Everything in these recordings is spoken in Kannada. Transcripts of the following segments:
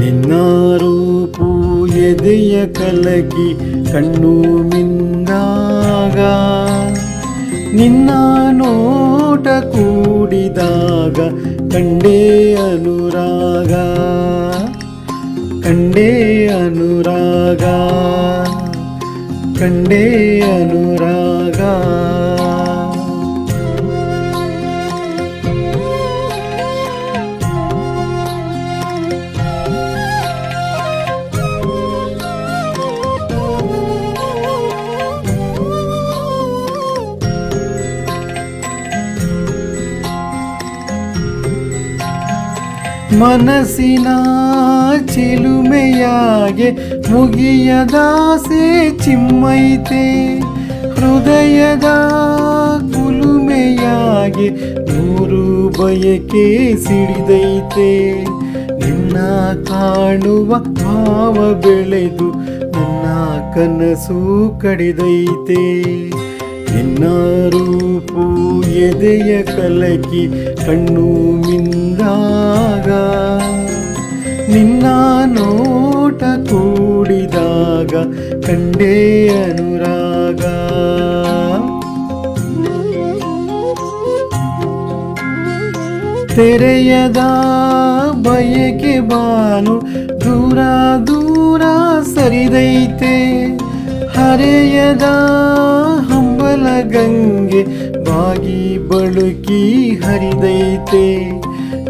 ನಿನ್ನ ರೂಪು ಎದೆಯ ಕಲಕಿ ಕಣ್ಣು ಮಿಂದಾಗ, ನಿನ್ನ ನೋಟ ಕೂಡಿದಾಗ ಕಂಡೇ ಅನುರಾಗ, ಕಂಡೇ ಅನುರಾಗ, ಕಂಡೇ ಅನುರಾಗ. ಮನಸ್ಸಿನ ಚಿಲುಮೆಯಾಗೆ ಮುಗಿಯದಾಸೆ ಚಿಮ್ಮೈತೆ, ಹೃದಯದ ಕುಲುಮೆಯಾಗೆ ನೂರು ಬಯಕೆ ಸಿಡಿದೈತೆ. ನಿನ್ನ ಕಾಣುವ ಭಾವ ಬೆಳೆದು ನನ್ನ ಕನಸು ಕಡಿದೈತೆ. ನಿನ್ನ ರೂಪು ಎದೆಯ ಕಲಕಿ ಕಣ್ಣು ಮಿಂದಾಗ, ನಿನ್ನ ನೋಟ ಕೂಡಿದಾಗ ಕಂಡೇ ಅನುರಾಗ. ತೆರೆಯದ ಬಯಕೆ ಬಾನು ದೂರ ದೂರ ಸರಿದೈತೆ, ಹರೆಯದ ಹಂಬಲ ಗಂಗೆ ಬಾಗಿ ಬಳುಕಿ ಹರಿದೈತೆ.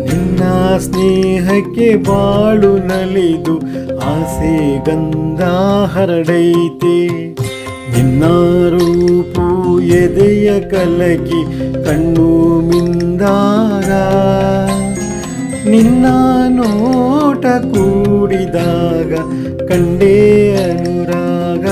ನಿನ್ನ ಸ್ನೇಹಕ್ಕೆ ಬಾಳು ನಲಿದು ಆಸೆ ಗಂಧ ಹರಡೈತೆ. ನಿನ್ನ ರೂಪು ಎದೆಯ ಕಲಕಿ ಕಣ್ಣು ಮಿಂದಾಗ, ನಿನ್ನ ನೋಟ ಕೂಡಿದಾಗ ಕಂಡೇ ಅನುರಾಗ.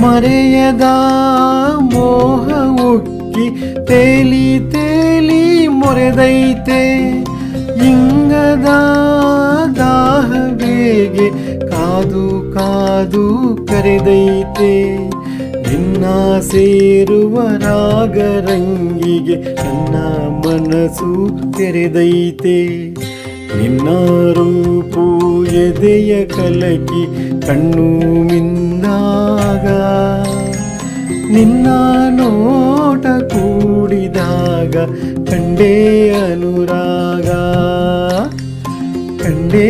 ಮರೆಯದ ಮೋಹ ಉಕ್ಕಿ ತೇಲಿ ತೇಲಿ ಮೊರೆದೈತೆ, ಇಂಗದ ದಾಹ ಬೇಗೆ ಕಾದು ಕಾದು ಕರೆದೈತೆ. ನಿನ್ನ ಸೇರುವ ರಾಗರಂಗಿಗೆ ನನ್ನ ಮನಸ್ಸು ತೆರೆದೈತೆ. ನಿನ್ನ ರೂಪು ಎದೆಯ ಕಲಕಿ ಕಣ್ಣು ಮಿಂದಾಗ, ನಿನ್ನ ನೋಟ ಕೂಡಿದಾಗ ಕಂಡೇ ಅನುರಾಗ, ಕಂಡೇ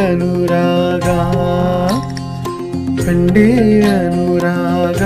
ಅನುರಾಗ, ಕಂಡೇ ಅನುರಾಗ.